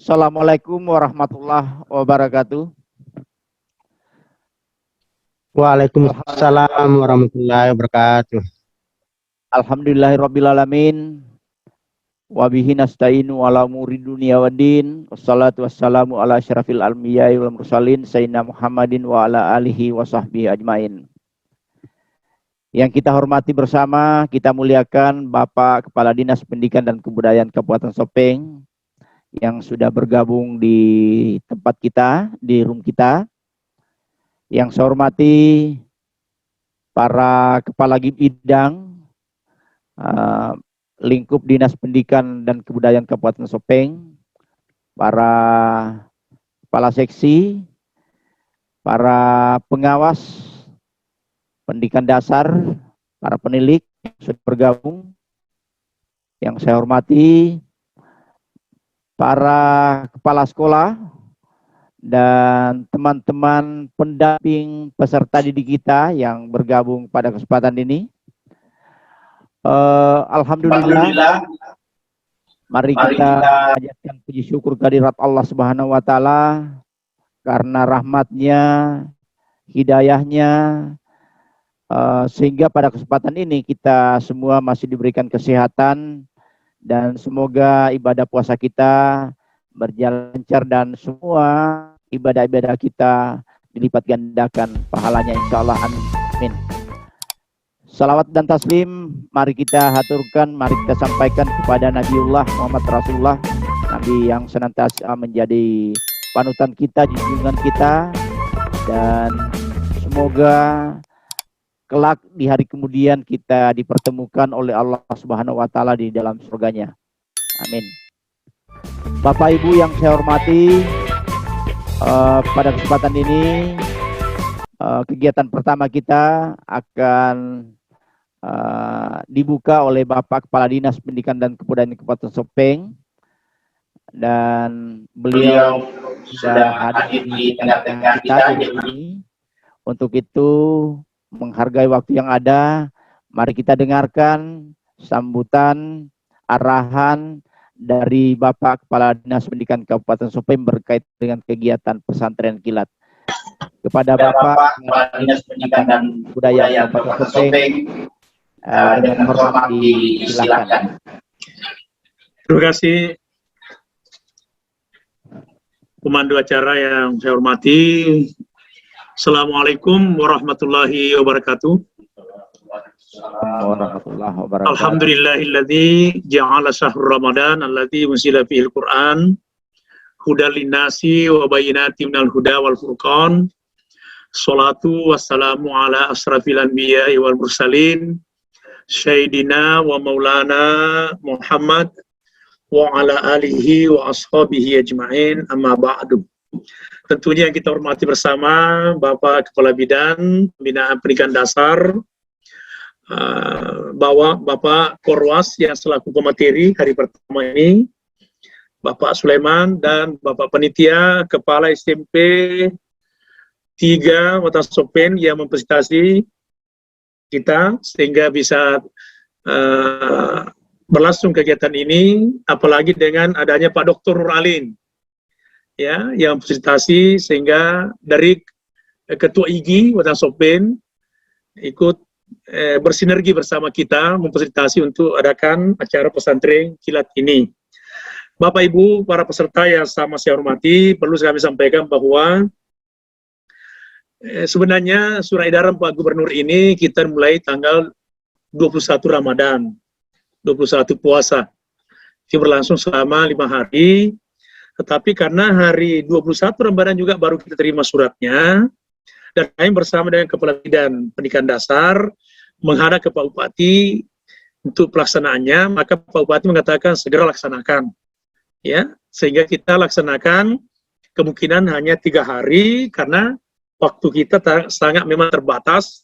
Assalamualaikum warahmatullahi wabarakatuh. Waalaikumsalam warahmatullahi wabarakatuh. Alhamdulillahirrabbilalamin. Wabihi nasta'inu ala umuri dunia waddin. Wassalatu wassalamu ala asyrafil anbiya'i wal mursalin sayyidina Muhammadin wa ala alihi wa sahbihi ajmain. Yang kita hormati bersama, kita muliakan Bapak Kepala Dinas Pendidikan dan Kebudayaan Kabupaten Sopeng yang sudah bergabung di tempat kita, di room kita. Yang saya hormati para kepala bidang lingkup Dinas Pendidikan dan Kebudayaan Kabupaten Sopeng, para kepala seksi, para pengawas pendidikan dasar, para penilik yang sudah bergabung. Yang saya hormati para kepala sekolah dan teman-teman pendamping peserta didik kita yang bergabung pada kesempatan ini. Alhamdulillah, mari kita panjatkan puji syukur kehadirat Allah Subhanahu wa Ta'ala karena rahmatnya, hidayahnya, sehingga pada kesempatan ini kita semua masih diberikan kesehatan dan semoga ibadah puasa kita berjalan lancar dan semua ibadah-ibadah kita dilipat gandakan pahalanya insyaallah, amin. Salawat dan taslim mari kita haturkan, mari kita sampaikan kepada Nabiullah Muhammad Rasulullah, Nabi yang senantiasa menjadi panutan kita, junjungan kita, dan semoga kelak di hari kemudian kita dipertemukan oleh Allah Subhanahu wa Ta'ala di dalam surganya. Amin. Bapak Ibu yang saya hormati, pada kesempatan ini kegiatan pertama kita akan dibuka oleh Bapak Kepala Dinas Pendidikan dan Kebudayaan Kabupaten Sopeng, dan beliau sudah hadir di tengah-tengah kita ini. Untuk itu, menghargai waktu yang ada, mari kita dengarkan sambutan arahan dari Bapak Kepala Dinas Pendidikan Kabupaten Sopeng berkait dengan kegiatan pesantren kilat. Kepada Bapak Kepala Dinas Pendidikan dan Kebudayaan Kabupaten Sopeng, dengan hormat disilakan. Terima kasih pemandu acara yang saya hormati. Assalamualaikum warahmatullahi wabarakatuh. Alhamdulillahilladzi ja'ala syahrul Ramadan alladzi unzila fihil Qur'an hudal linnasi wa bayyinatin minal huda wal furqan. Shalatu wassalamu ala asrafil anbiya'i wal mursalin sayyidina wa maulana Muhammad wa ala alihi wa ashabihi ajma'in, amma ba'du. Tentunya yang kita hormati bersama Bapak Kepala Bidang Pembinaan Pendidikan Dasar, Bapak Korwas yang selaku pemateri hari pertama ini, Bapak Sulaiman, dan Bapak Panitia Kepala SMP 3 Kota Sopeng yang memfasilitasi kita sehingga bisa berlangsung kegiatan ini, apalagi dengan adanya Pak Dr. Nuralin ya, yang memfasilitasi sehingga dari Ketua IGI Kota Sopeng ikut bersinergi bersama kita memfasilitasi untuk adakan acara pesantren kilat ini. Bapak Ibu para peserta yang sama saya hormati, perlu kami sampaikan bahwa sebenarnya surat edaran Pak Gubernur ini kita mulai tanggal 21 Ramadan, 21 puasa. Ini berlangsung selama 5 hari. Tetapi karena hari 21 Ramadan juga baru kita terima suratnya, dan kami bersama dengan Kepala Bidang Pendidikan Dasar menghadap ke Pak Bupati untuk pelaksanaannya, maka Pak Bupati mengatakan segera laksanakan. Ya, sehingga kita laksanakan kemungkinan hanya 3 hari karena waktu kita sangat memang terbatas.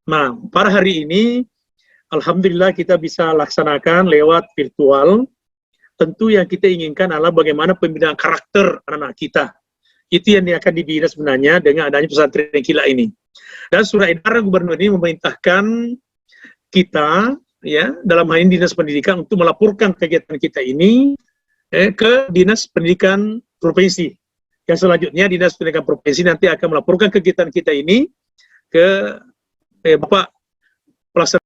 Nah, pada hari ini alhamdulillah kita bisa laksanakan lewat virtual. Tentu yang kita inginkan adalah bagaimana pembinaan karakter anak-anak kita. Itu yang akan dibina sebenarnya dengan adanya pesantren kilat ini. Dan surat edaran Gubernur ini memerintahkan kita, ya, dalam hal ini Dinas Pendidikan untuk melaporkan kegiatan kita ini ke Dinas Pendidikan Provinsi. Yang selanjutnya Dinas Pendidikan Provinsi nanti akan melaporkan kegiatan kita ini ke Bapak Pelaksana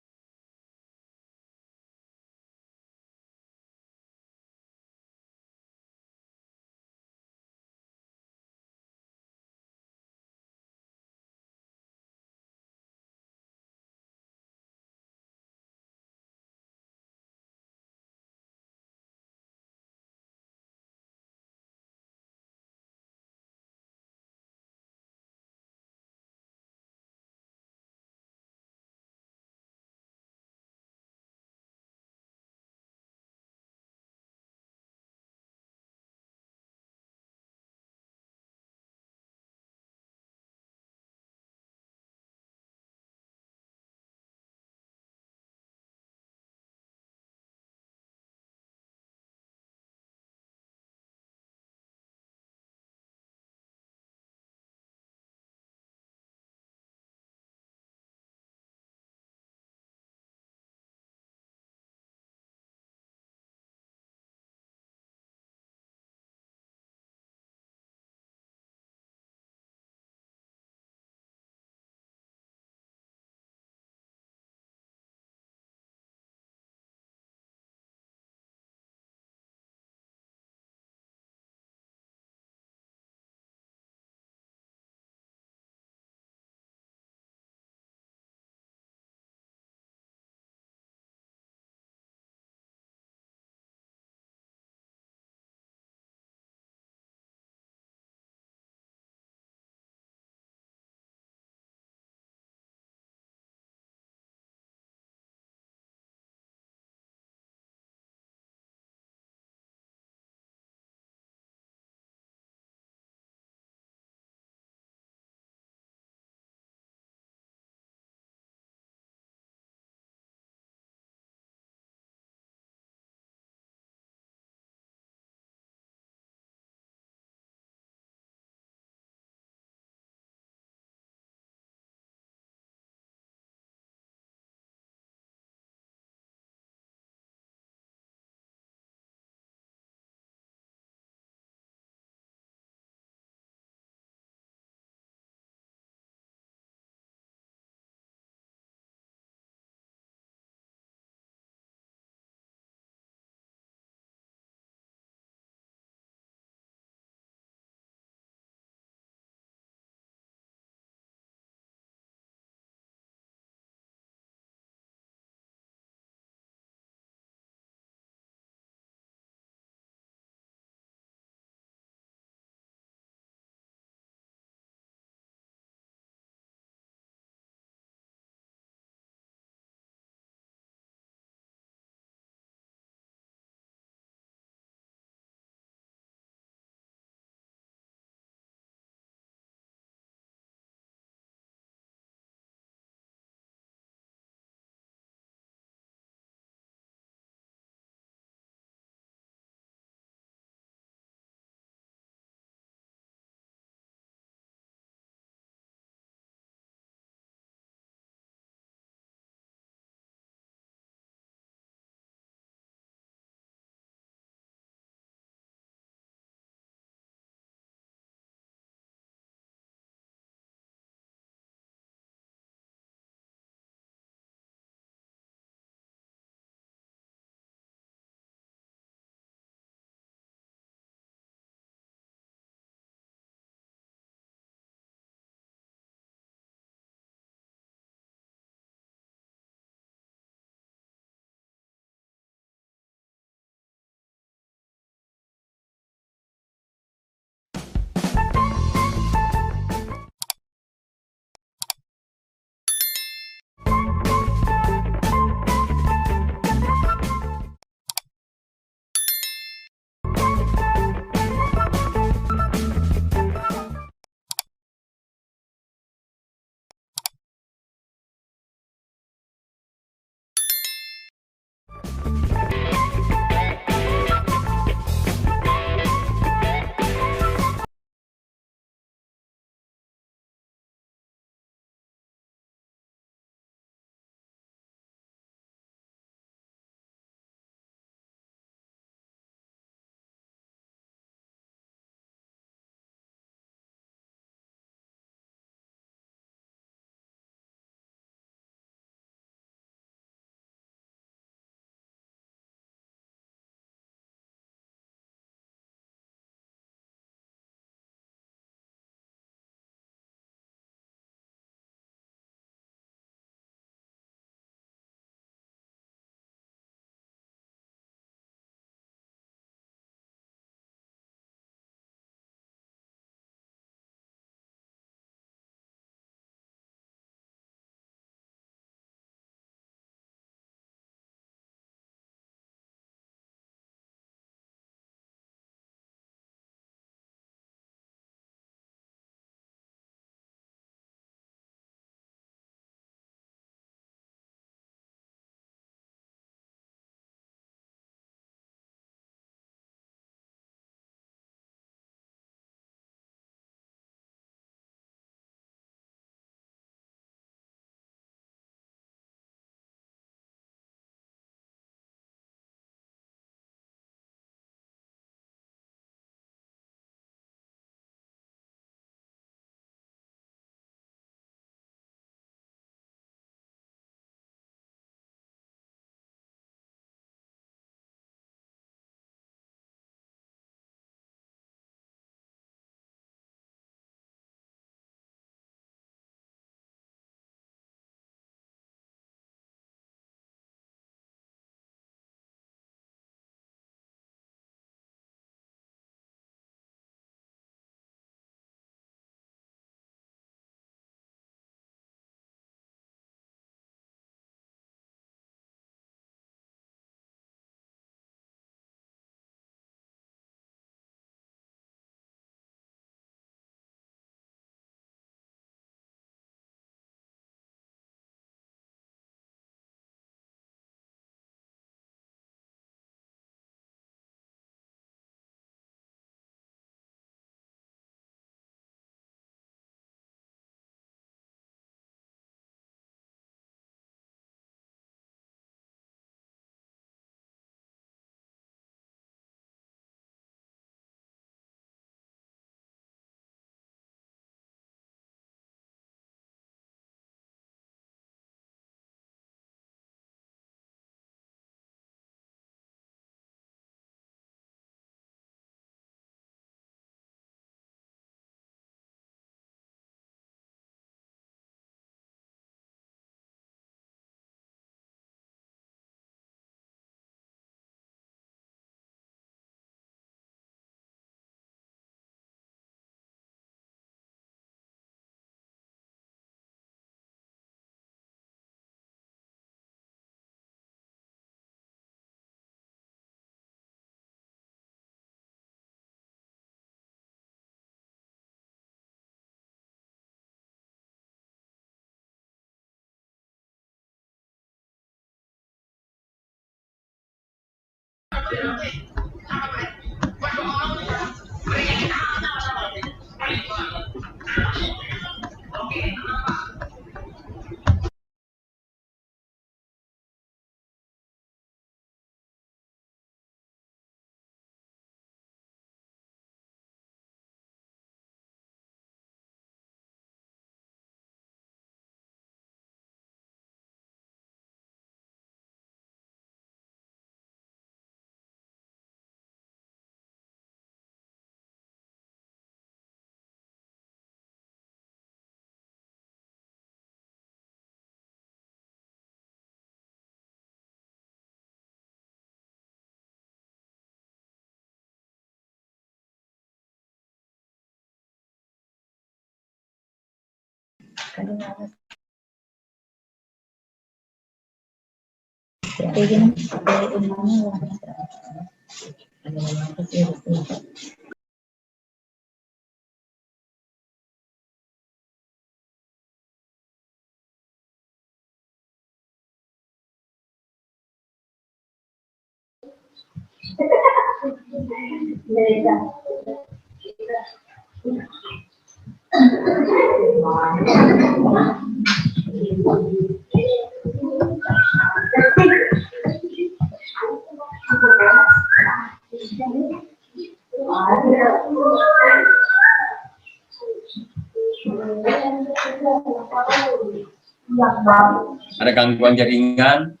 Ada gangguan jaringan.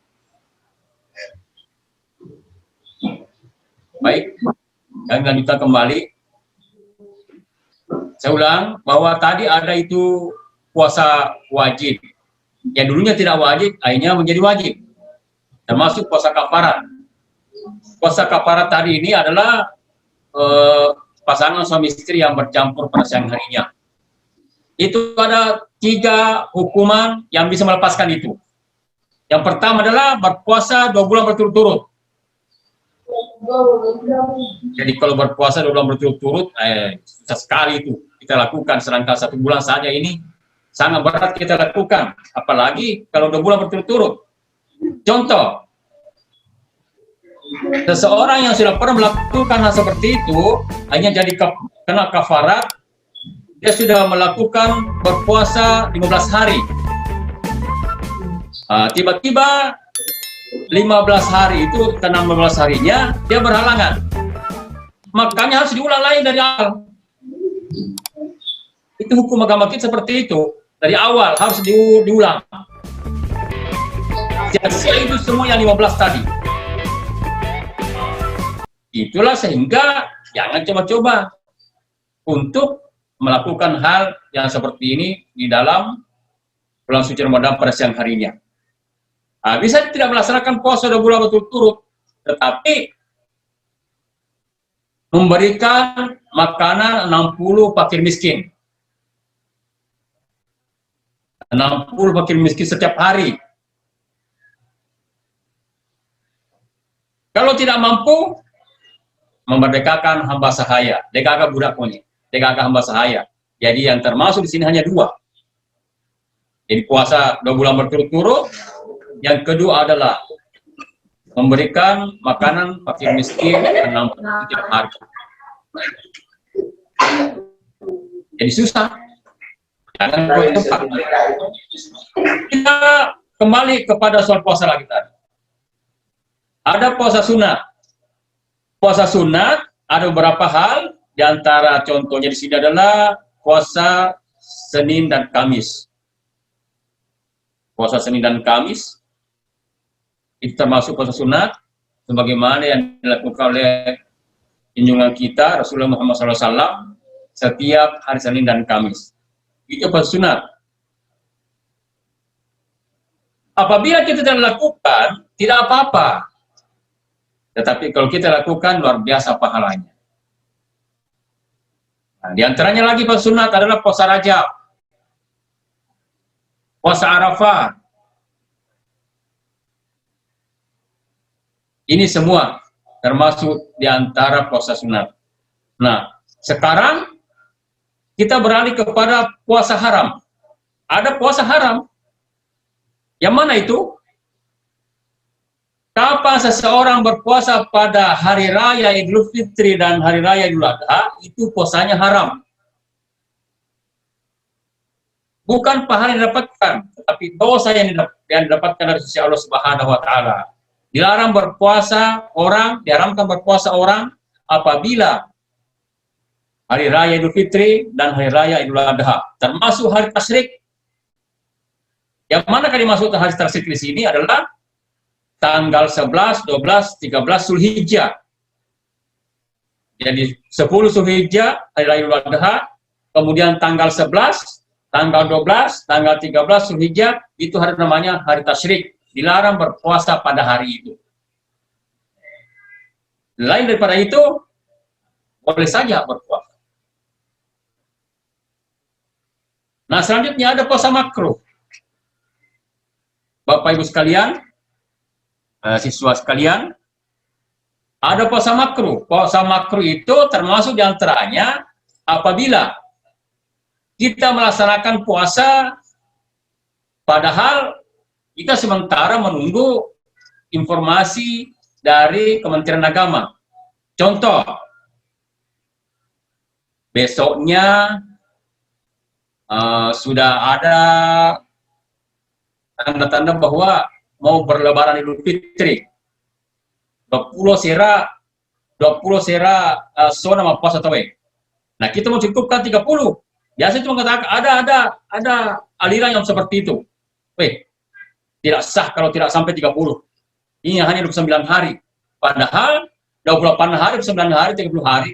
Baik, kami lanjutkan kembali. Saya ulang bahwa tadi ada itu puasa wajib. Yang dulunya tidak wajib, akhirnya menjadi wajib. Termasuk puasa kafarat. Puasa kafarat tadi ini adalah pasangan suami istri yang bercampur pada siang harinya. Itu ada 3 hukuman yang bisa melepaskan itu. Yang pertama adalah berpuasa 2 bulan berturut-turut. Jadi kalau berpuasa 2 bulan berturut-turut, susah sekali itu kita lakukan. Sedangkan 1 bulan saja ini sangat berat kita lakukan. Apalagi kalau 2 bulan berturut-turut. Contoh, seseorang yang sudah pernah melakukan hal seperti itu, hanya jadi kena kafarat, dia sudah melakukan berpuasa 15 hari. Tiba-tiba 15 hari itu, ke 16 harinya, dia berhalangan. Makanya harus diulang lagi dari awal. Itu hukum agama kita seperti itu. Dari awal harus diulang. Jadi itu semua yang 15 tadi. Itulah sehingga jangan coba-coba untuk melakukan hal yang seperti ini di dalam bulan suci Ramadan pada siang harinya. Bisa tidak melaksanakan puasa 2 bulan berturut-turut, tetapi memberikan makanan 60 fakir miskin. 60 fakir miskin setiap hari. Kalau tidak mampu, memerdekakan hamba sahaya, DKK budak monyet, DKK hamba sahaya. Jadi yang termasuk di sini hanya 2. Jadi puasa 2 bulan berturut-turut. Yang kedua adalah memberikan makanan fakir miskin 60 setiap hari. Jadi susah. Jangan buat tempat. Kita kembali kepada soal puasa lagi tadi. Ada puasa sunat. Puasa sunat ada beberapa hal, di antara contohnya di sini adalah puasa Senin dan Kamis. Puasa Senin dan Kamis itu termasuk puasa sunat, sebagaimana yang dilakukan oleh junjungan kita Rasulullah Muhammad SAW setiap hari Senin dan Kamis. Itu puasa sunat. Apabila kita tidak lakukan, tidak apa-apa. Tetapi kalau kita lakukan, luar biasa pahalanya. Nah, di antaranya lagi puasa sunat adalah puasa Rajab, puasa Arafah. Ini semua termasuk di antara puasa sunat. Nah, sekarang kita beralih kepada puasa haram. Ada puasa haram. Yang mana itu? Kapan seseorang berpuasa pada hari raya Idul Fitri dan hari raya Idul Adha, itu puasanya haram. Bukan pahala yang didapatkan, tetapi dosa yang didapatkan dari sisi Allah Subhanahu wa Ta'ala. Dilarang berpuasa orang, diharamkan berpuasa orang apabila hari raya Idul Fitri dan hari raya Idul Adha, termasuk hari tasyrik. Yang mana dimaksud hari tasyrik di sini adalah tanggal 11, 12, 13 Zulhijjah. Jadi 10 Zulhijjah, hari raya Idul Adha, kemudian tanggal 11, tanggal 12, tanggal 13 Zulhijjah, itu hari namanya hari tasyrik. Dilarang berpuasa pada hari itu. Lain daripada itu, boleh saja berpuasa. Nah, selanjutnya ada puasa makruh. Bapak Ibu sekalian, siswa sekalian, ada puasa makruh. Puasa makruh itu termasuk diantaranya apabila kita melaksanakan puasa padahal kita sementara menunggu informasi dari Kementerian Agama. Contoh, besoknya sudah ada tanda-tanda bahwa mau berlebaran Idul Fitri. 20 sera nama puasa tawe. Nah, kita mau cukupkan 30. Biasa cuma katakan ada aliran yang seperti itu. Tidak sah kalau tidak sampai 30. Ini hanya 29 hari. Padahal 28 hari, 29 hari, 30 hari,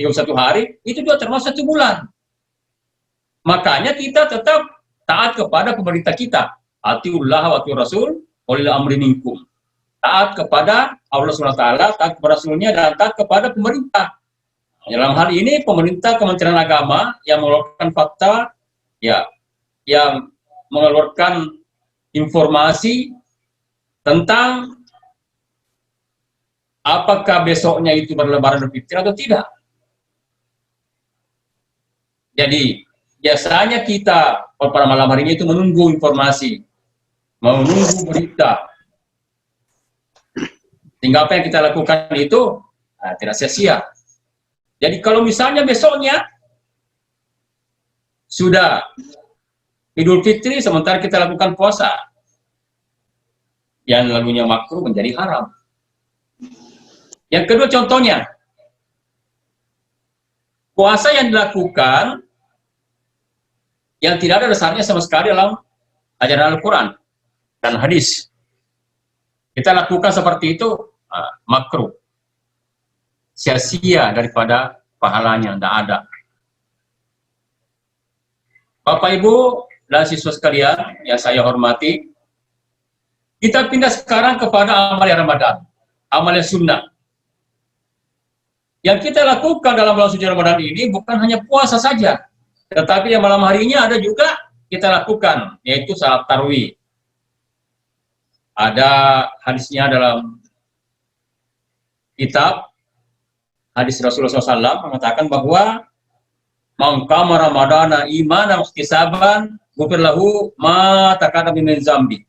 31 hari, itu juga termasuk 1 bulan. Makanya kita tetap taat kepada pemerintah kita. Atiullah wa atiur Rasul ulil amri minkum. Taat kepada Allah SWT, taat kepada Rasulnya, dan taat kepada pemerintah. Dalam hal ini pemerintah Kementerian Agama yang mengeluarkan fakta, ya, yang mengeluarkan informasi tentang apakah besoknya itu berlebaran Idul Fitri atau tidak. Jadi biasanya kita pada malam hari ini itu menunggu informasi, menunggu berita. Sehingga apa yang kita lakukan itu tidak sia-sia. Jadi kalau misalnya besoknya sudah Idul Fitri sementara kita lakukan puasa, yang lalunya makruh menjadi haram. Yang kedua contohnya, puasa yang dilakukan yang tidak ada dasarnya sama sekali dalam ajaran Al-Quran dan hadis. Kita lakukan seperti itu, makruh. Sia-sia daripada pahalanya, tidak ada. Bapak Ibu dan siswa sekalian yang saya hormati, kita pindah sekarang kepada amal yang Ramadan, amal yang sunnah. Yang kita lakukan dalam bulan suci Ramadan ini bukan hanya puasa saja, tetapi yang malam harinya ada juga kita lakukan, yaitu salat tarawih. Ada hadisnya dalam kitab hadis Rasulullah SAW mengatakan bahwa man qama ramadana imanan wa ihtisaban ghufira lahu ma taqaddama min dzambi.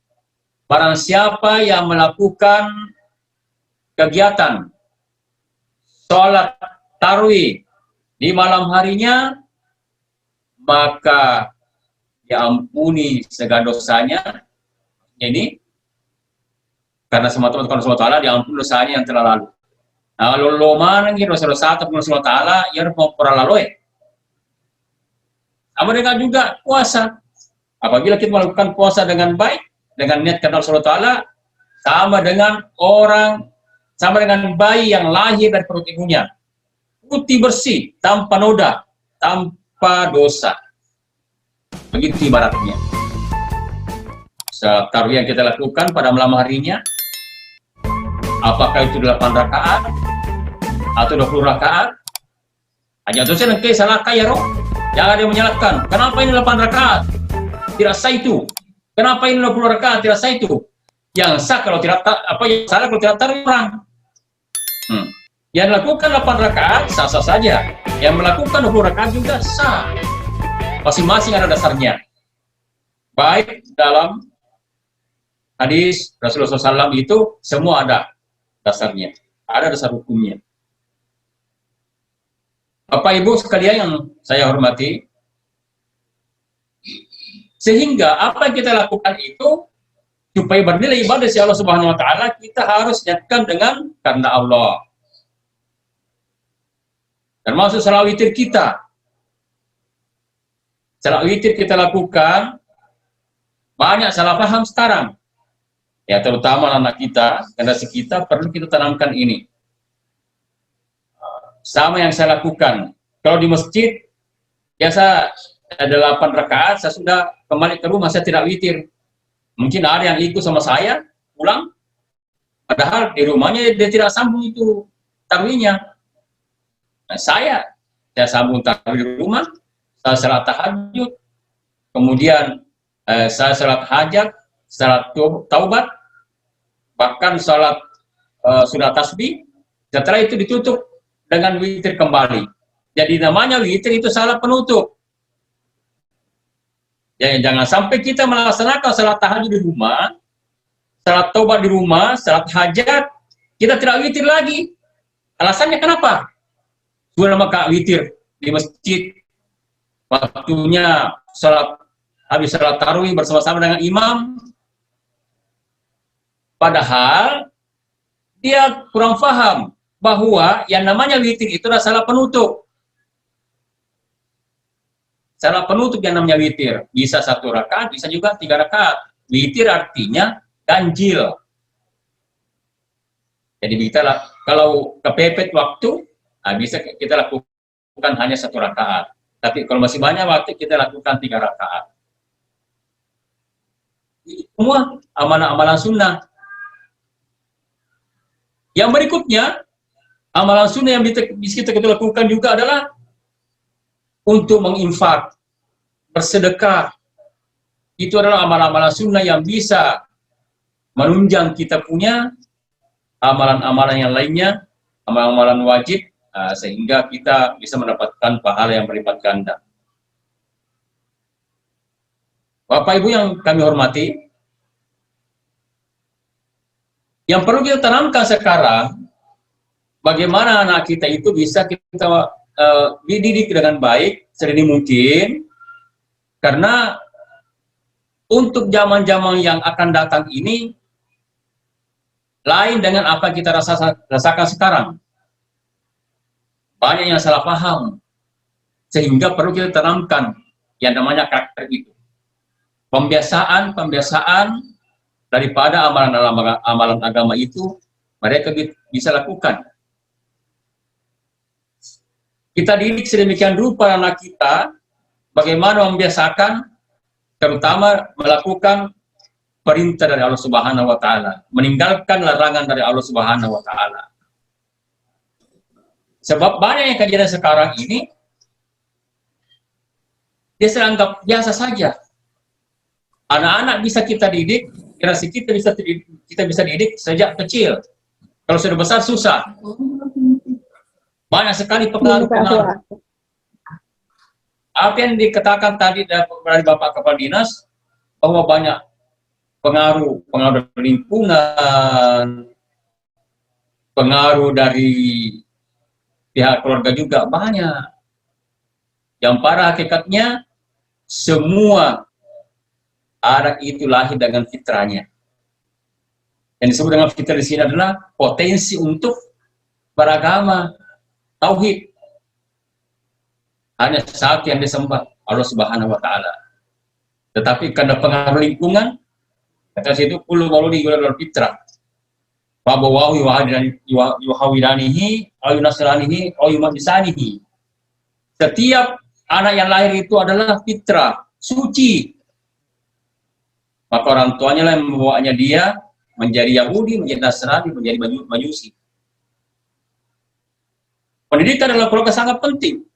Barang siapa yang melakukan kegiatan sholat tarawih di malam harinya, maka diampuni segala dosanya. Ini karena semata-mata Allah SWT diampuni dosanya yang telah lalu. Nah, lo mana nih dosa-dosa ataupun Allah SWT yang mau pernah lalu. Sama dengan juga puasa. Apabila kita melakukan puasa dengan baik, dengan niat karena Allah SWT, sama dengan bayi yang lahir dari perut ibunya, putih bersih, tanpa noda, tanpa dosa. Begitu ibaratnya. Tarawih yang kita lakukan pada malam harinya, apakah itu 8 rakaat atau 20 rakaat? Hanya dosa dan salah kaya roh. Jangan ada yang menyalahkan. Kenapa ini 8 rakaat? Tidak sah itu. Kenapa ini 20 rakaat? Tidak sah itu. Yang sah kalau tidak yang salah kalau tidak taruh orang. Yang melakukan 8 rakaat sah-sah saja. Yang melakukan 20 rakaat juga sah. Masing-masing ada dasarnya. Baik dalam hadis Rasulullah SAW itu semua ada dasarnya, ada dasar hukumnya. Bapak Ibu sekalian yang saya hormati, sehingga apa yang kita lakukan itu supaya bernilai ibadah si Allah Subhanahu wa taala, kita harus niatkan dengan karena Allah. Termasuk salat witir kita. Salat witir kita lakukan, banyak salah paham sekarang. Ya, terutama anak kita, generasi kita perlu kita tanamkan ini. Sama yang saya lakukan. Kalau di masjid, biasa ada 8 rakaat, saya sudah kembali ke rumah, saya tidak witir. Mungkin ada yang ikut sama saya, pulang. Padahal di rumahnya dia tidak sambung itu tarawihnya. Nah, saya sambung tarawih di rumah, saya salat tahajud, kemudian saya salat hajat, salat taubat, bahkan salat sudah tasbih. Setelah itu ditutup dengan witir kembali. Jadi namanya witir itu salat penutup. Ya, jangan sampai kita melaksanakan salat tahajud di rumah, salat taubat di rumah, salat hajat, kita tidak witir lagi. Alasannya kenapa? Sudah maka witir di masjid, waktunya salat, habis salat tarawih bersama-sama dengan imam, padahal dia kurang paham bahwa yang namanya witir itu adalah salat penutup. Salat penutup yang namanya witir. Bisa 1 rakaat, bisa juga 3 rakaat. Witir artinya ganjil. Jadi kita kalau kepepet waktu, bisa kita lakukan hanya 1 rakaat. Tapi kalau masih banyak waktu, kita lakukan 3 rakaat. Semua amalan-amalan sunnah. Yang berikutnya, amalan sunnah yang bisa kita lakukan juga adalah untuk menginfak, bersedekah. Itu adalah amalan-amalan sunnah yang bisa menunjang kita punya amalan-amalan yang lainnya, amalan-amalan wajib, sehingga kita bisa mendapatkan pahala yang berlipat ganda. Bapak Ibu yang kami hormati, yang perlu kita tanamkan sekarang, bagaimana anak kita itu bisa kita dididik dengan baik sedini mungkin, karena untuk zaman-zaman yang akan datang ini lain dengan apa yang kita rasakan sekarang. Banyak yang salah paham, sehingga perlu kita tanamkan yang namanya karakter itu. Pembiasaan daripada amalan agama itu mereka bisa lakukan. Kita didik sedemikian rupa anak kita bagaimana membiasakan, terutama melakukan perintah dari Allah Subhanahu wa taala, meninggalkan larangan dari Allah Subhanahu wa taala. Sebab banyak yang kejadian sekarang ini dia anggap biasa saja. Anak-anak bisa kita didik, generasi kita bisa didik sejak kecil. Kalau sudah besar susah. Banyak sekali pengaruh-pengaruh. Apa yang dikatakan tadi dari Bapak Kepala Dinas, bahwa banyak pengaruh lingkungan, pengaruh dari pihak keluarga juga banyak. Yang pada hakikatnya, semua anak itu lahir dengan fitrahnya. Yang disebut dengan fitrah di sini adalah potensi untuk beragama, tauhid. Hanya satu yang disembah, Allah Subhanahu wa taala. Tetapi karena pengaruh lingkungan, kata situ kullu mauludi yuladu fitrah. Wa bawahu yuhawidanihi aw yunasranihi aw yumajisanihi. Setiap anak yang lahir itu adalah fitrah, suci. Maka orang tuanya lah yang membawanya dia menjadi Yahudi, menjadi Nasrani, menjadi Majusi. Pendidikan dalam keluarga sangat penting.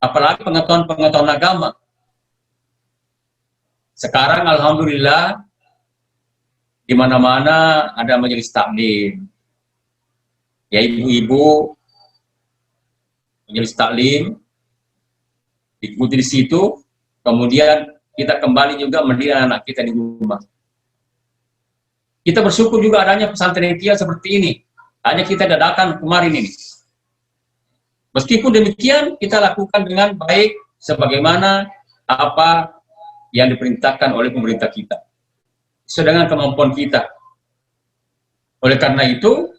Apalagi pengetahuan agama. Sekarang alhamdulillah di mana-mana ada majelis taklim. Ya, ibu-ibu majelis taklim diikuti di situ, kemudian kita kembali juga mendidik anak kita di rumah. Kita bersyukur juga adanya pesantren Kia seperti ini. Hanya kita dadakan kemarin ini. Meskipun demikian, kita lakukan dengan baik sebagaimana apa yang diperintahkan oleh pemerintah kita. Sedangkan kemampuan kita. Oleh karena itu,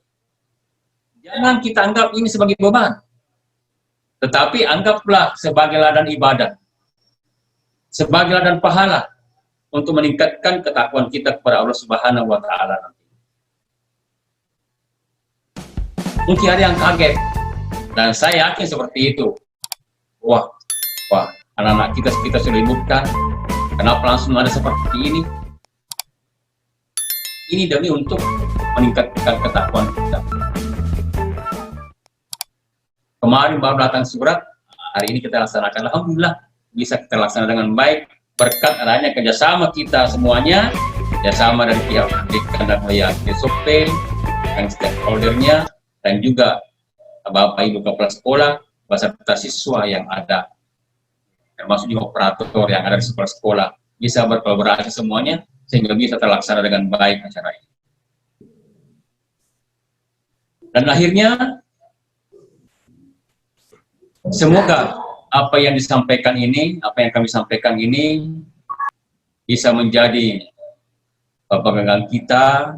jangan kita anggap ini sebagai beban. Tetapi anggaplah sebagai ladang ibadah. Sebagai ladang pahala untuk meningkatkan ketakwaan kita kepada Allah Subhanahu wa Ta'ala nanti. Mungkin ada yang kaget, dan saya yakin seperti itu. Wah, anak-anak kita sudah liburkan, kenapa langsung ada seperti ini? Ini demi untuk meningkatkan ketakwaan kita. Kemarin baru datang surat, hari ini kita laksanakan. Alhamdulillah bisa kita laksanakan dengan baik berkat adanya kerjasama kita semuanya, kerjasama dari pihak pendidikan dan pihak SOP, yang stakeholdernya, dan juga Bapak Ibu kepala sekolah, beserta siswa yang ada, termasuk juga operator yang ada di sekolah, bisa berkolaborasi semuanya sehingga bisa terlaksana dengan baik acara ini. Dan akhirnya semoga apa yang disampaikan ini, apa yang kami sampaikan ini bisa menjadi pegangan kita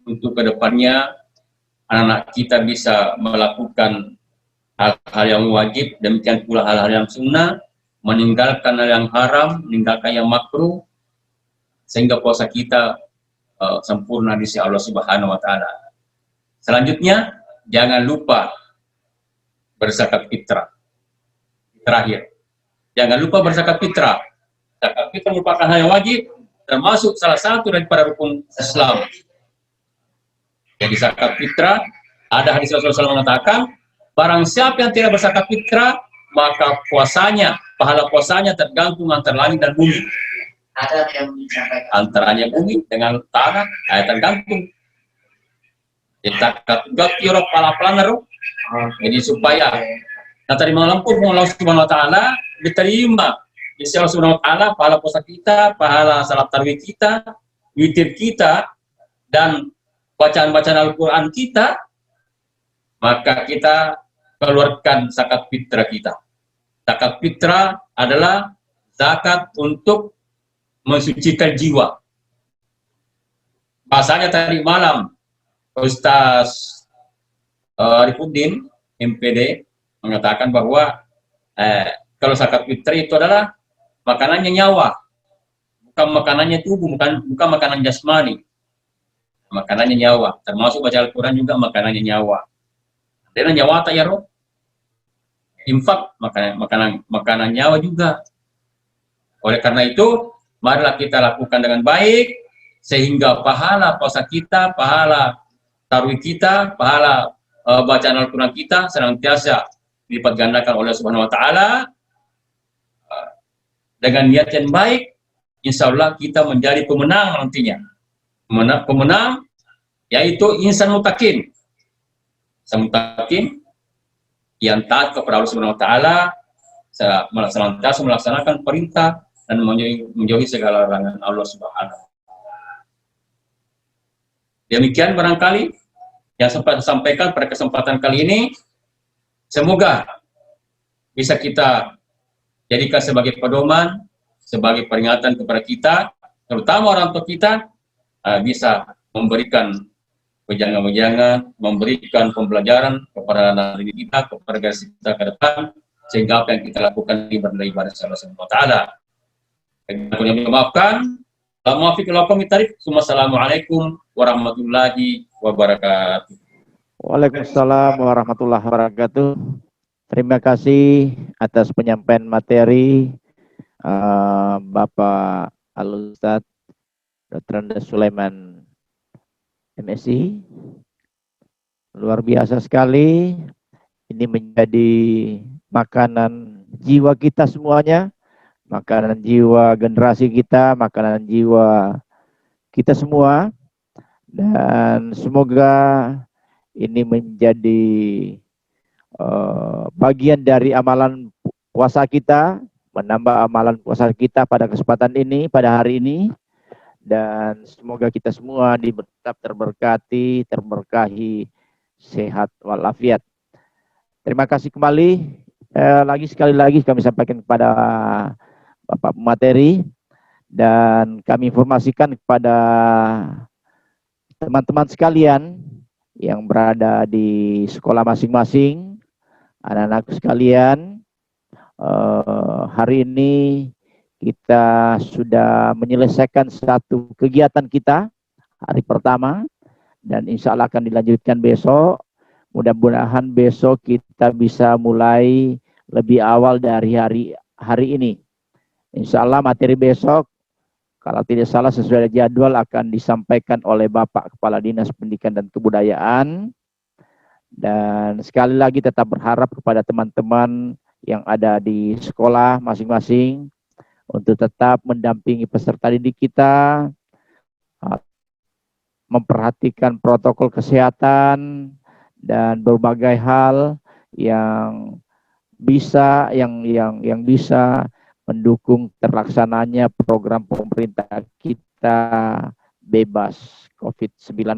untuk kedepannya anak-anak kita bisa melakukan hal-hal yang wajib, demikian pula hal-hal yang sunnah, meninggalkan hal yang haram, meninggalkan yang makruh, sehingga puasa kita sempurna di sisi Allah Subhanahu wa Ta'ala. Selanjutnya, jangan lupa berzakat fitrah. Terakhir, jangan lupa berzakat fitrah. Zakat fitrah merupakan hal yang wajib, termasuk salah satu daripada rukun Islam. Jadi zakat fitrah, ada hadis Rasulullah mengatakan, barang siapa yang tidak berzakat fitrah, maka puasanya, pahala puasanya tergantung antara langit dan bumi. Ada yang disampaikan antaranya bumi dengan tanah, tergantung. Kita gatirok pala planer, jadi supaya tadi melampur Allah Subhanahu wa Ta'ala diterima di sisi Allah Subhanahu wa Ta'ala pahala puasa kita, pahala salat tarawih kita, witir kita, dan bacaan-bacaan Al-Quran kita, maka kita keluarkan zakat fitrah kita. Zakat fitrah adalah zakat untuk mensucikan jiwa. Bahasanya tadi malam Ustaz Arifuddin MPD mengatakan bahwa kalau zakat fitrah itu adalah makanannya nyawa, bukan makanannya tubuh, bukan makanan jasmani, makanannya nyawa, termasuk baca Al-Quran juga makanannya nyawa. Dan nyawa tak ya roh, infak makanan nyawa juga. Oleh karena itu, marilah kita lakukan dengan baik sehingga pahala puasa kita, pahala tarawih kita, pahala bacaan Al-Quran kita senantiasa dilipat gandakan oleh Subhanahu wa Ta'ala. Dengan niat yang baik, insya Allah kita menjadi pemenang nantinya. Pemenang yaitu insan mutakin. Insan mutakin yang taat kepada Allah Subhanahu wa Ta'ala, senantiasa melaksanakan perintah dan menjauhi segala larangan Allah Subhanahu wa Ta'ala. Demikian barangkali yang sempat disampaikan pada kesempatan kali ini. Semoga bisa kita jadikan sebagai pedoman, sebagai peringatan kepada kita, terutama orang tua kita, bisa memberikan wejangan-wejangan, memberikan pembelajaran kepada anak didik kita, kepada generasi kita ke depan, sehingga apa yang kita lakukan ini bernilai ibadah Allah Subhanahu wa Ta'ala. Aku yang maafkan. Assalamualaikum warahmatullahi wabarakatuh. Waalaikumsalam warahmatullahi wabarakatuh. Terima kasih atas penyampaian materi Bapak Al-Ustadz Dr. Andes Sulaiman MSI. Luar biasa sekali. Ini menjadi makanan jiwa kita semuanya, makanan jiwa generasi kita, makanan jiwa kita semua. Dan semoga ini menjadi bagian dari amalan puasa kita, menambah amalan puasa kita pada kesempatan ini, pada hari ini. dan semoga kita semua tetap terberkati, terberkahi, sehat walafiat. Terima kasih kembali. Sekali lagi kami sampaikan kepada Bapak Pemateri, dan kami informasikan kepada teman-teman sekalian yang berada di sekolah masing-masing, anak-anak sekalian, hari ini kita sudah menyelesaikan satu kegiatan kita hari pertama, dan insya Allah akan dilanjutkan besok. Mudah-mudahan besok kita bisa mulai lebih awal dari hari ini. Insya Allah materi besok, kalau tidak salah sesuai jadwal, akan disampaikan oleh Bapak Kepala Dinas Pendidikan dan Kebudayaan. Dan sekali lagi tetap berharap kepada teman-teman yang ada di sekolah masing-masing untuk tetap mendampingi peserta didik kita, memperhatikan protokol kesehatan dan berbagai hal yang bisa mendukung terlaksananya program pemerintah kita bebas COVID-19.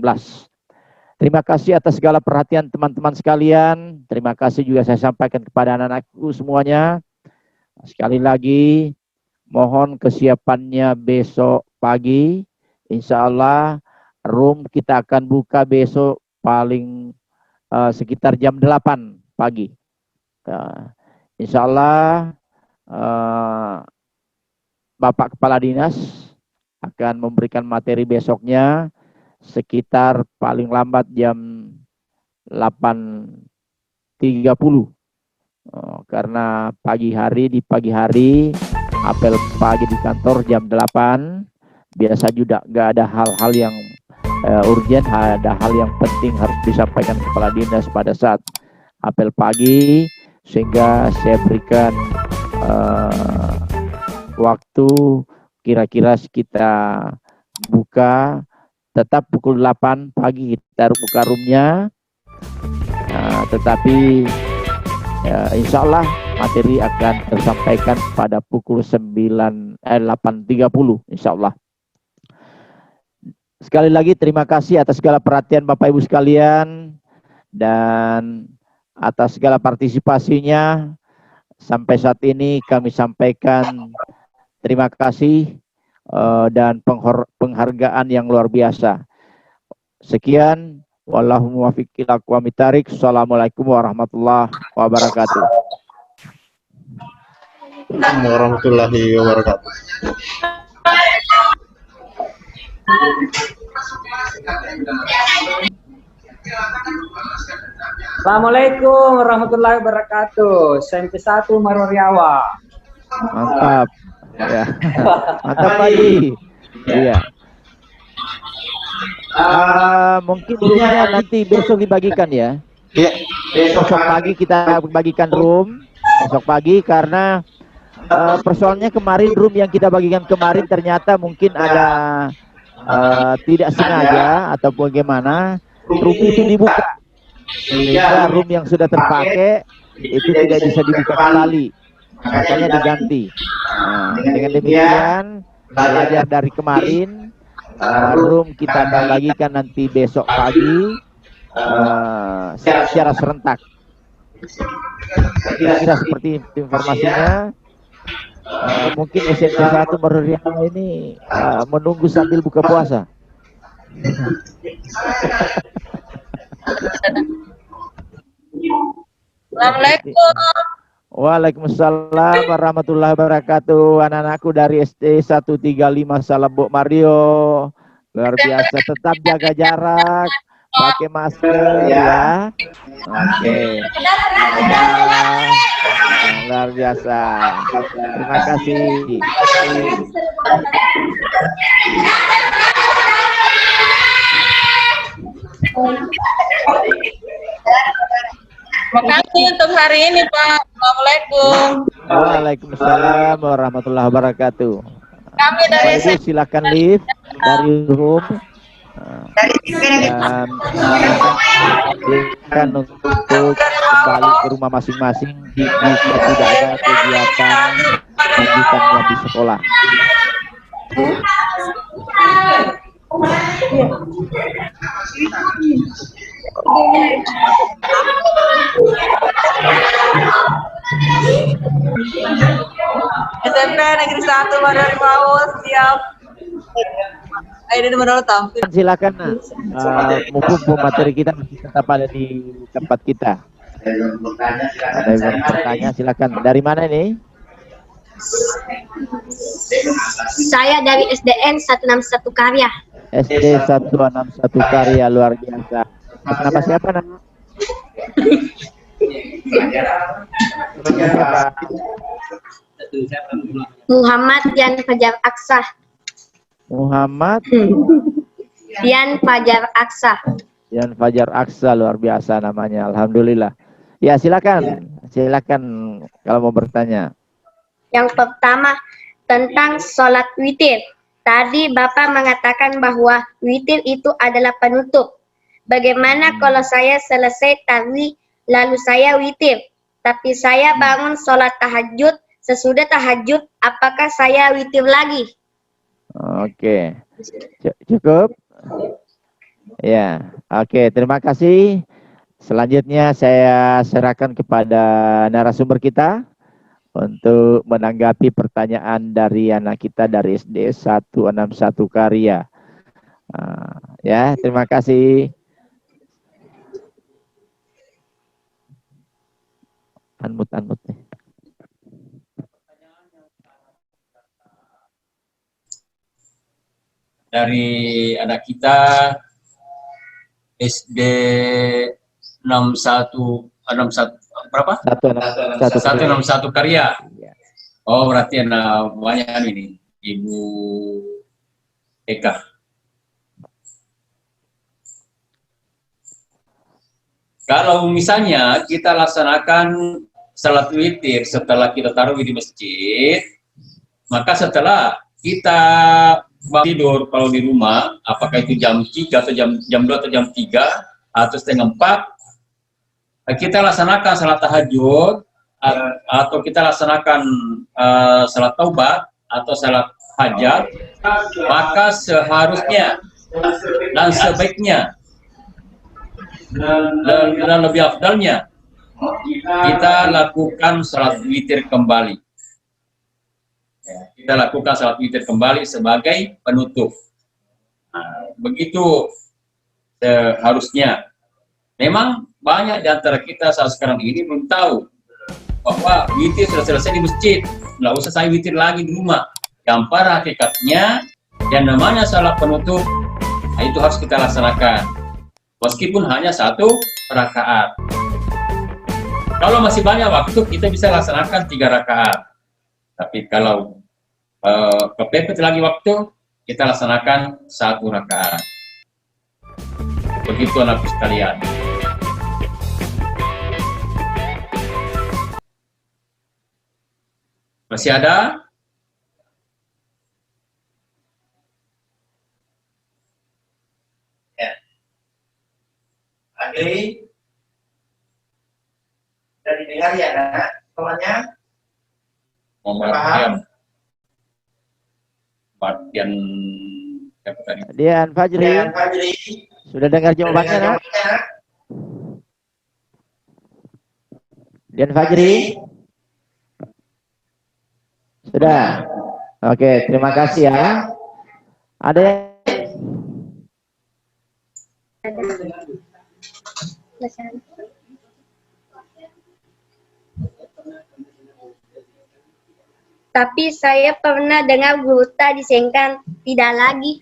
Terima kasih atas segala perhatian teman-teman sekalian. Terima kasih juga saya sampaikan kepada anak-anakku semuanya. Sekali lagi, mohon kesiapannya besok pagi. Insya Allah room kita akan buka besok paling sekitar jam 8 pagi. Insya Allah Bapak Kepala Dinas akan memberikan materi besoknya sekitar paling lambat jam 8.30. Karena pagi hari apel pagi di kantor jam 8, biasa juga nggak ada hal-hal yang urgent, ada hal yang penting harus disampaikan Kepala Dinas pada saat apel pagi, sehingga saya berikan waktu kira-kira kita buka tetap pukul 8 pagi kita buka roomnya, tetapi insya Allah materi akan tersampaikan pada pukul 8.30 insya Allah. Sekali lagi terima kasih atas segala perhatian Bapak Ibu sekalian dan atas segala partisipasinya. Sampai saat ini kami sampaikan terima kasih dan penghargaan yang luar biasa. Sekian, wallahu muwaffiq ila aqwamit thariq. Assalamualaikum warahmatullahi wabarakatuh. Warahmatullahi wabarakatuh. Assalamualaikum warahmatullahi wabarakatuh. SMP1 Marwariawa. Mantap. Ya. Mantap Pak. Iya. Mungkin roomnya nanti besok dibagikan ya. Iya. Besok pagi kita bagikan room. Besok pagi karena persoalannya kemarin room yang kita bagikan kemarin ternyata mungkin ada tidak sengaja atau bagaimana room itu dibuka, sehingga room yang sudah terpakai itu tidak bisa dibuka kembali, makanya diganti. Dengan demikian belajar dari kemarin, room kita akan bagikan nanti besok pagi secara serentak. Kira-kira seperti informasinya. Mungkin SMP1 Marwariawa ini menunggu sambil buka puasa. Assalamualaikum. Waalaikumsalam warahmatullahi wabarakatuh. Anak-anakku dari SD 135 Salebok Mario, luar biasa, tetap jaga jarak, pakai masker ya. Oke. Luar biasa. Terima kasih. Makasih untuk hari ini, Pak. Assalamualaikum. Waalaikumsalam warahmatullahi wabarakatuh. Kami dari Ibu silakan live dari room dan silakan untuk kembali ke rumah masing-masing jika tidak ada kegiatan lanjutannya di sekolah. SMP Negeri 1 Badan Mau siap. Ayo di mana tampil. Silakan nak. Mumpung materi kita masih tetap ada di tempat kita. Ada yang bertanya silakan. Dari mana ini? Saya dari SDN 161 Karya. SD 161 Karya, luar biasa. Nama siapa nama? Muhammad Dian Fajar Aksa. Muhammad Dian Fajar Aksa. Dian Fajar Aksa, luar biasa namanya. Alhamdulillah. Ya silakan, silakan kalau mau bertanya. Yang pertama tentang sholat witir. Tadi Bapak mengatakan bahwa witir itu adalah penutup. Bagaimana kalau saya selesai tarawih lalu saya witir, tapi saya bangun sholat tahajud, sesudah tahajud apakah saya witir lagi? Oke, cukup? Ya, oke, terima kasih. Selanjutnya saya serahkan kepada narasumber kita untuk menanggapi pertanyaan dari anak kita dari SD 161 Karya. Ya, terima kasih. Unmute nih. Dari anak kita SD 61 berapa? 161 Karya. Oh, berarti anak banyak ini, Ibu Eka. Kalau misalnya kita laksanakan salat witir setelah kita tarawih di masjid, maka setelah kita tidur kalau di rumah, apakah itu jam 3 atau jam 2 atau jam 3 atau setengah 4, kita laksanakan salat tahajud atau kita laksanakan salat taubat atau salat hajat, maka seharusnya dan sebaiknya dan lebih afdalnya kita lakukan salat witir kembali. Ya, kita lakukan salat witir kembali sebagai penutup. Nah, begitu seharusnya. Memang banyak di antara kita saat sekarang ini belum tahu bahwa witir sudah selesai di masjid, nggak usah saya witir lagi di rumah. Yang pada hakikatnya yang namanya salat penutup, nah itu harus kita laksanakan meskipun hanya 1 rakaat. Kalau masih banyak waktu kita bisa laksanakan 3 rakaat, tapi kalau kepepet lagi waktu kita laksanakan 1 rakaat. Begitu anakku sekalian. Masih ada? Ya. Adri, sudah didengar ya, nak? Namanya? Muhammad Dian Fajri. Sudah dengar jawabannya, nak? Dian Fajri. Sudah. Oke, terima kasih ya. Ada yang... Tapi saya pernah dengar buta disengkan, tidak lagi.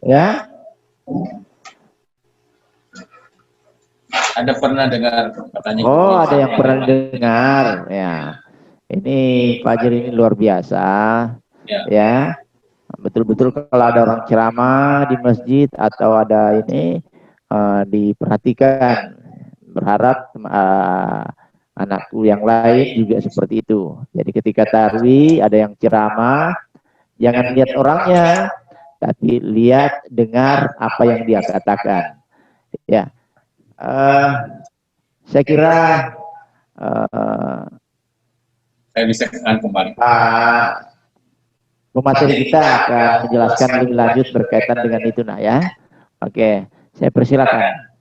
Ya? Ada pernah dengar pertanyaan? Oh, ada yang pernah dengar. Ya. Ini Fajri ini luar biasa. Ya. Betul-betul kalau ada orang ceramah di masjid atau ada ini diperhatikan. Berharap anakku yang lain juga seperti itu. Jadi ketika tarawih ada yang ceramah, jangan lihat orangnya, tapi lihat, dengar apa yang dia katakan. Ya, saya kira saya bisa kembali. pemateri kita akan menjelaskan lebih lanjut berkaitan dengan itu nah ya. Oke, saya persilakan.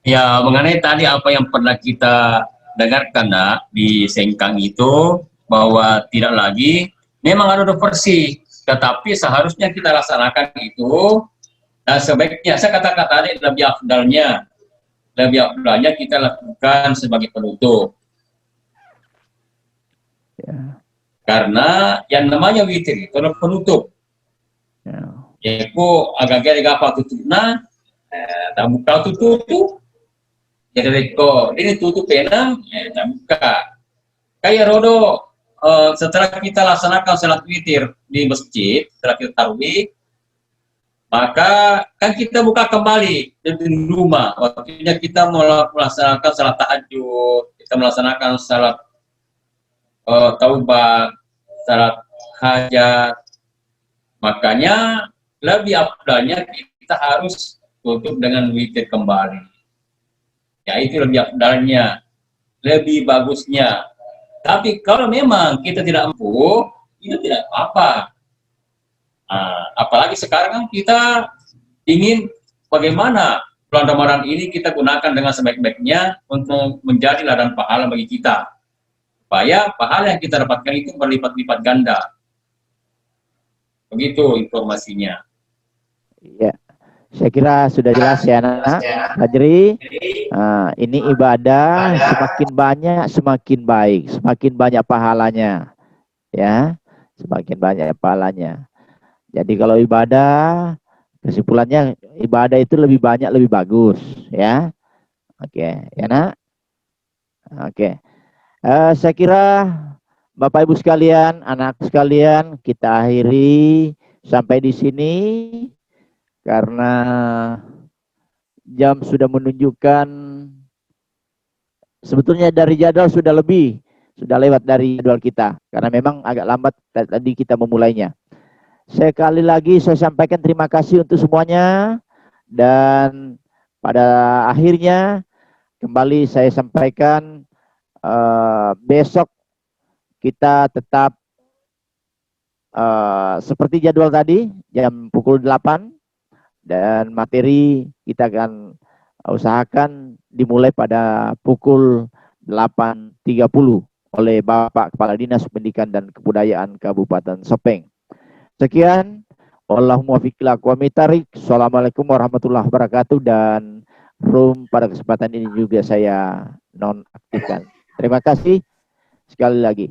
Ya, mengenai tadi apa yang pernah kita dengarkan nak di Sengkang itu, bahwa tidak lagi memang ada 2 versi, tetapi seharusnya kita laksanakan itu, dan sebaiknya saya katakan tadi lebih afdalnya kita lakukan sebagai penutup. Ya. Karena yang namanya witir itu adalah penutup. Ya. Yaitu agak-agak apa tutupna, tak buka tutup. Jadi kok ini tutup pena, tak buka. Kayak rodo, setelah kita laksanakan salat witir di masjid, setelah kita tarawih, maka kan kita buka kembali di rumah. Waktunya kita melaksanakan salat tahajud, kita melaksanakan salat taubat, salat hajat. Makanya lebih afdalnya kita harus tutup dengan witir kembali. Ya itu lebih afdalnya, lebih bagusnya. Tapi kalau memang kita tidak mampu, itu tidak apa-apa. Apalagi sekarang kan kita ingin bagaimana bulan Ramadan ini kita gunakan dengan sebaik-baiknya untuk menjadi ladang pahala bagi kita. Supaya pahala yang kita dapatkan itu berlipat-lipat ganda. Begitu informasinya. Iya, saya kira sudah jelas ya anak-anak. Fajri, ini ibadah semakin banyak semakin baik, semakin banyak pahalanya, ya, semakin banyak pahalanya. Jadi kalau ibadah, kesimpulannya ibadah itu lebih banyak lebih bagus, ya. Oke, ya nak. Oke, saya kira Bapak Ibu sekalian, anak sekalian, kita akhiri sampai di sini. Karena jam sudah menunjukkan, sebetulnya dari jadwal sudah lewat dari jadwal kita. Karena memang agak lambat tadi kita memulainya. Sekali lagi saya sampaikan terima kasih untuk semuanya. Dan pada akhirnya kembali saya sampaikan besok kita tetap seperti jadwal tadi, jam pukul 8. Dan materi kita akan usahakan dimulai pada pukul 8.30 oleh Bapak Kepala Dinas Pendidikan dan Kebudayaan Kabupaten Sopeng. Sekian, wallahumma muwaffiq ila aqwamit thoriq. Assalamualaikum warahmatullahi wabarakatuh, dan room pada kesempatan ini juga saya nonaktifkan. Terima kasih sekali lagi.